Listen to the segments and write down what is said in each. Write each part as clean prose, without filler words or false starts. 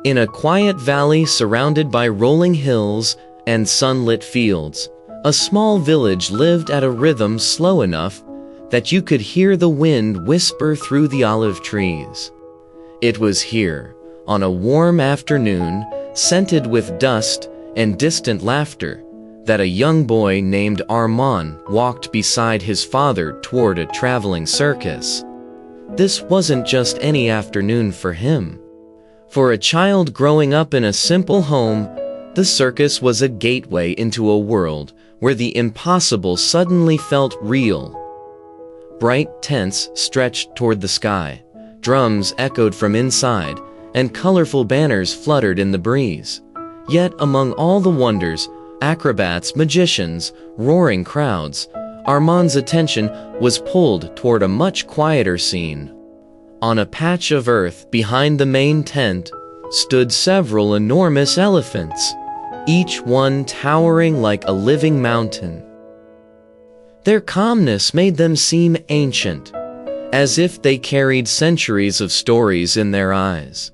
In a quiet valley surrounded by rolling hills and sunlit fields, a small village lived at a rhythm slow enough that you could hear the wind whisper through the olive trees. It was here, on a warm afternoon, scented with dust and distant laughter, that a young boy named Arman walked beside his father toward a traveling circus. This wasn't just any afternoon for him. For a child growing up in a simple home, the circus was a gateway into a world where the impossible suddenly felt real. Bright tents stretched toward the sky, drums echoed from inside, and colorful banners fluttered in the breeze. Yet among all the wonders, acrobats, magicians, roaring crowds, Arman's attention was pulled toward a much quieter scene. On a patch of earth behind the main tent stood several enormous elephants, each one towering like a living mountain. Their calmness made them seem ancient, as if they carried centuries of stories in their eyes.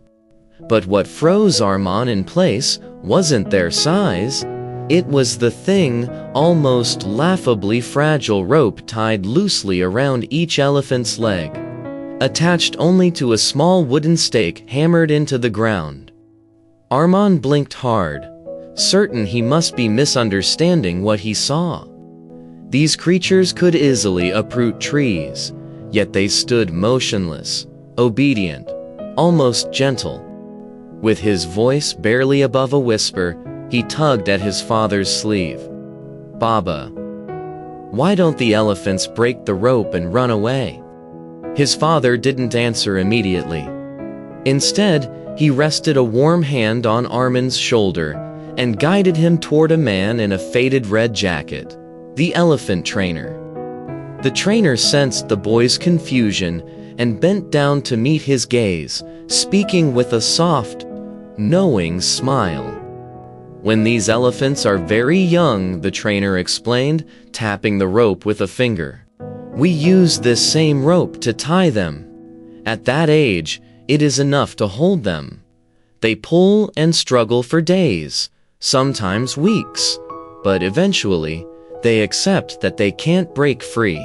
But what froze Arman in place wasn't their size. It was the thin, almost laughably fragile rope tied loosely around each elephant's leg, attached only to a small wooden stake hammered into the ground. Arman blinked hard, certain he must be misunderstanding what he saw. These creatures could easily uproot trees, yet they stood motionless, obedient, almost gentle. With his voice barely above a whisper, he tugged at his father's sleeve. "Baba, why don't the elephants break the rope and run away?" His father didn't answer immediately. Instead, he rested a warm hand on Arman's shoulder and guided him toward a man in a faded red jacket, the elephant trainer. The trainer sensed the boy's confusion and bent down to meet his gaze, speaking with a soft, knowing smile. "When these elephants are very young," the trainer explained, tapping the rope with a finger, "we use this same rope to tie them. At that age, it is enough to hold them. They pull and struggle for days, sometimes weeks, but eventually, they accept that they can't break free.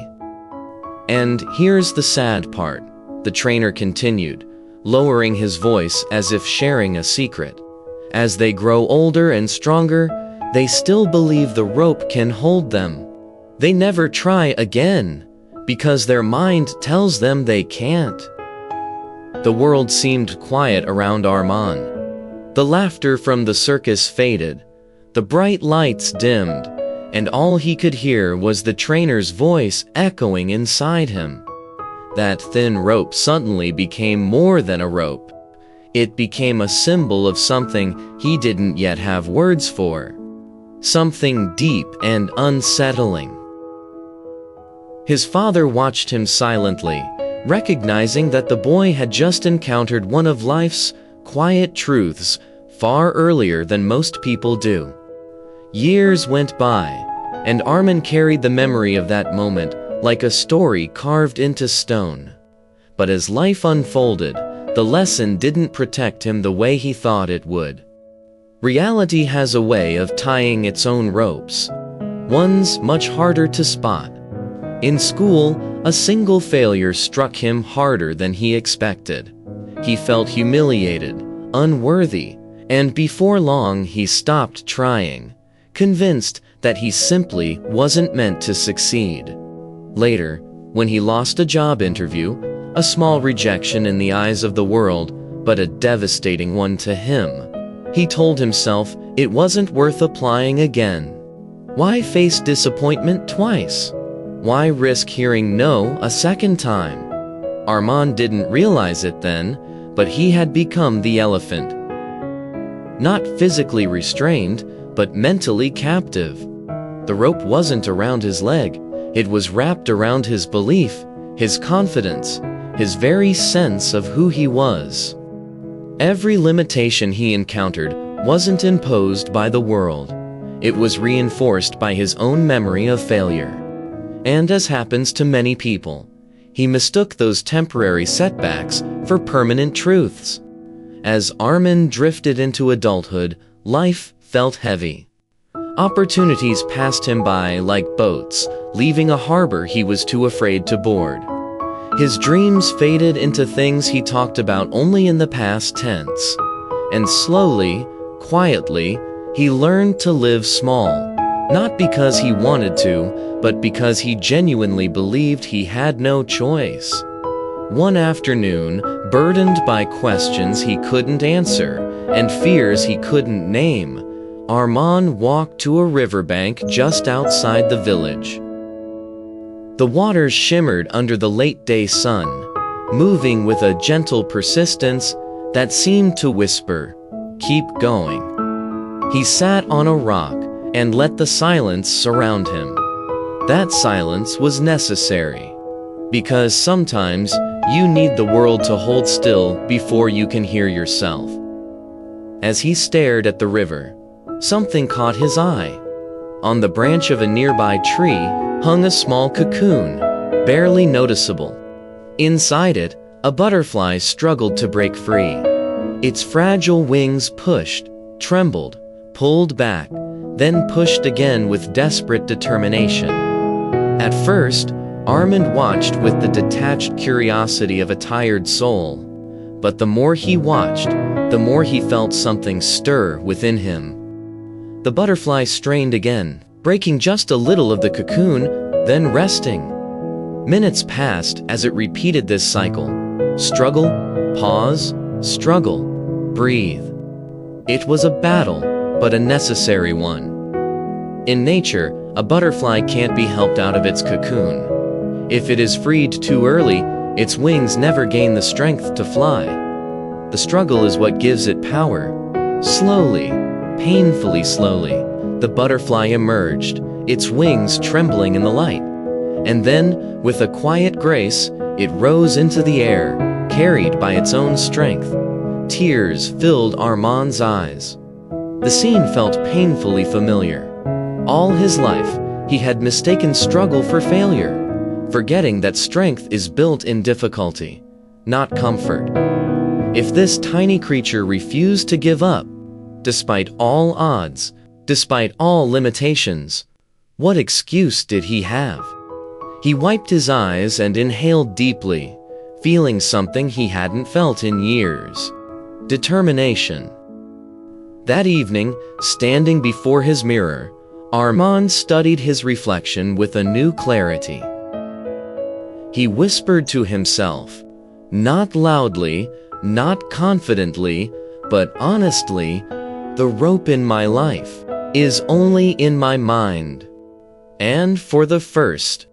And here's the sad part," the trainer continued, lowering his voice as if sharing a secret. "As they grow older and stronger, they still believe the rope can hold them. They never try again, because their mind tells them they can't." The world seemed quiet around Arman. The laughter from the circus faded, the bright lights dimmed, and all he could hear was the trainer's voice echoing inside him. That thin rope suddenly became more than a rope. It became a symbol of something he didn't yet have words for. Something deep and unsettling. His father watched him silently, recognizing that the boy had just encountered one of life's quiet truths far earlier than most people do. Years went by, and Arman carried the memory of that moment like a story carved into stone. But as life unfolded, the lesson didn't protect him the way he thought it would. Reality has a way of tying its own ropes, ones much harder to spot. In school, a single failure struck him harder than he expected. He felt humiliated, unworthy, and before long he stopped trying, convinced that he simply wasn't meant to succeed. Later, when he lost a job interview, a small rejection in the eyes of the world, but a devastating one to him, he told himself it wasn't worth applying again. Why face disappointment twice? Why risk hearing no a second time? Arman didn't realize it then, but he had become the elephant. Not physically restrained, but mentally captive. The rope wasn't around his leg, it was wrapped around his belief, his confidence, his very sense of who he was. Every limitation he encountered wasn't imposed by the world. It was reinforced by his own memory of failure. And as happens to many people, he mistook those temporary setbacks for permanent truths. As Arman drifted into adulthood, life felt heavy. Opportunities passed him by like boats, leaving a harbor he was too afraid to board. His dreams faded into things he talked about only in the past tense. And slowly, quietly, he learned to live small, not because he wanted to, but because he genuinely believed he had no choice. One afternoon, burdened by questions he couldn't answer and fears he couldn't name, Arman walked to a riverbank just outside the village. The waters shimmered under the late-day sun, moving with a gentle persistence that seemed to whisper, "Keep going." He sat on a rock and let the silence surround him. That silence was necessary, because sometimes you need the world to hold still before you can hear yourself. As he stared at the river, something caught his eye. On the branch of a nearby tree hung a small cocoon, barely noticeable. Inside it, a butterfly struggled to break free. Its fragile wings pushed, trembled, pulled back, then pushed again with desperate determination. At first, Arman watched with the detached curiosity of a tired soul. But the more he watched, the more he felt something stir within him. The butterfly strained again, breaking just a little of the cocoon, then resting. Minutes passed as it repeated this cycle. Struggle, pause, struggle, breathe. It was a battle, but a necessary one. In nature, a butterfly can't be helped out of its cocoon. If it is freed too early, its wings never gain the strength to fly. The struggle is what gives it power. Slowly, painfully slowly, the butterfly emerged, its wings trembling in the light. And then, with a quiet grace, it rose into the air, carried by its own strength. Tears filled Arman's eyes. The scene felt painfully familiar. All his life, he had mistaken struggle for failure, forgetting that strength is built in difficulty, not comfort. If this tiny creature refused to give up, despite all odds, despite all limitations, what excuse did he have? He wiped his eyes and inhaled deeply, feeling something he hadn't felt in years: determination. That evening, standing before his mirror, Arman studied his reflection with a new clarity. He whispered to himself, not loudly, not confidently, but honestly, "The rope in my life is only in my mind." And for the first